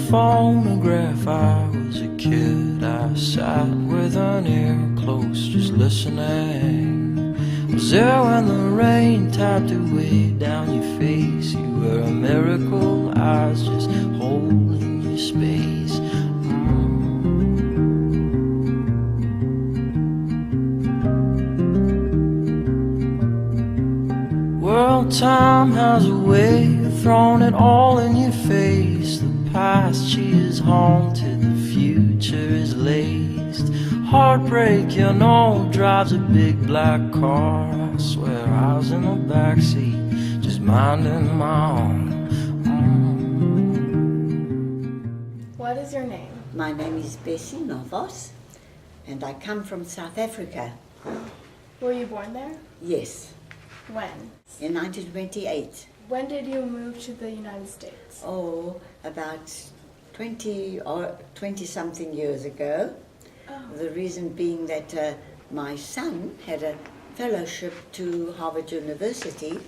phonograph. I was a kid, I sat with an ear close, just listening. Was there when the rain tapped away down your face? You were a miracle, I was just holding your space. Well, time has a way of throwing it all in your face. The past, she is haunted, the future is laced. Heartbreak, you know, drives a big black car. I swear I was in the backseat, just minding my own. What is your name? My name is Bessie Navas, and I come from South Africa. Were you born there? Yes, When? in 1928. When did you move to the United States? Oh, about 20 or 20-something years ago. Oh. The reason being that my son had a fellowship to Harvard University,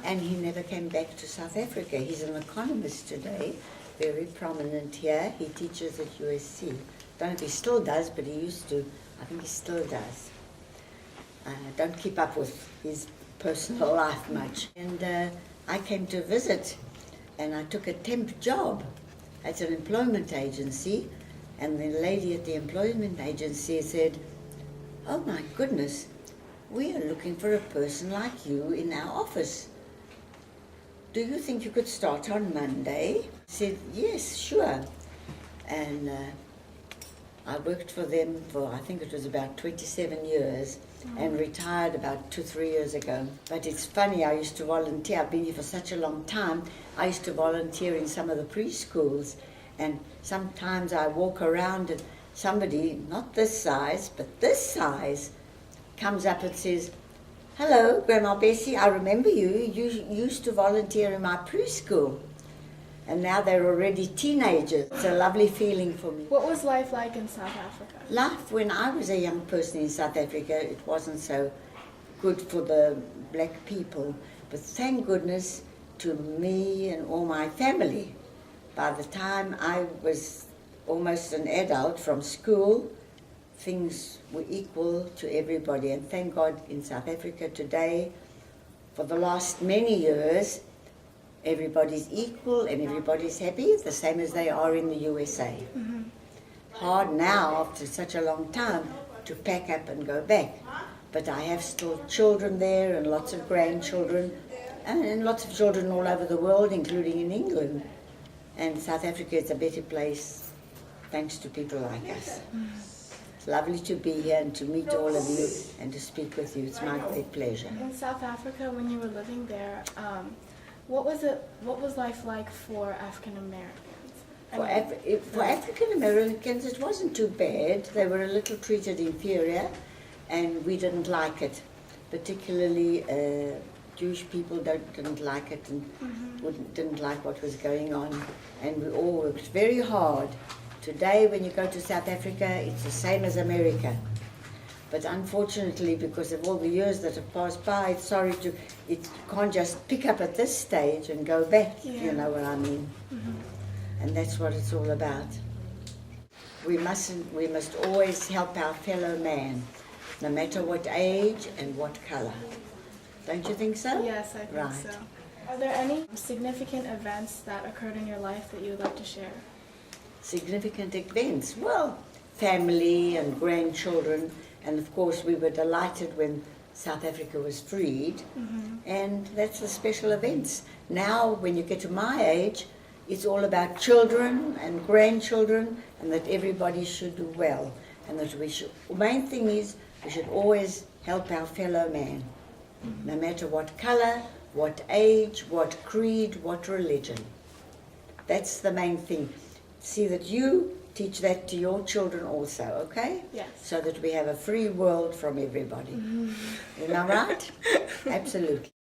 and he never came back to South Africa. He's an economist today, very prominent here. He teaches at USC. Don't know if he still does, but he used to. I think he still does. Don't keep up with his personal life much. And I came to visit, and I took a temp job at an employment agency, and the lady at the employment agency said, "Oh my goodness, we are looking for a person like you in our office. Do you think you could start on Monday?" I said, "Yes, sure." And I worked for them for, I think it was about 27 years, and retired about 2-3 years ago. But it's funny, I used to volunteer. I've been here for such a long time. I used to volunteer in some of the preschools, and sometimes I walk around and somebody, not this size, but this size, comes up and says, "Hello, Grandma Bessie, I remember you. You used to volunteer in my preschool." And now they're already teenagers. It's a lovely feeling for me. What was life like in South Africa? Life when I was a young person in South Africa, it wasn't so good for the black people. But thank goodness to me and all my family. By the time I was almost an adult from school, things were equal to everybody. And thank God in South Africa today, for the last many years, everybody's equal and everybody's happy, the same as they are in the USA. Mm-hmm. Hard now, after such a long time, to pack up and go back. But I have still children there and lots of grandchildren and lots of children all over the world, including in England. And South Africa is a better place thanks to people like us. It's lovely to be here and to meet all of you and to speak with you. It's my great pleasure. In South Africa, when you were living there, what was life like for African Americans? For African Americans, it wasn't too bad. They were a little treated inferior, and we didn't like it. Particularly, Jewish people didn't like it and didn't like what was going on. And we all worked very hard. Today, when you go to South Africa, it's the same as America. But unfortunately, because of all the years that have passed by, it can't just pick up at this stage and go back, if you know what I mean. And that's what it's all about. We must always help our fellow man, no matter what age and what color. Don't you think so? Yes, I think so. Are there any significant events that occurred in your life that you would like to share? Significant events? Well, family and grandchildren. And of course, we were delighted when South Africa was freed. And that's the special events. Now, when you get to my age, it's all about children and grandchildren, and that everybody should do well. And that the main thing is, we should always help our fellow man, no matter what color, what age, what creed, what religion. That's the main thing. See that you teach that to your children also, okay? Yes. So that we have a free world from everybody. Am I right? Absolutely.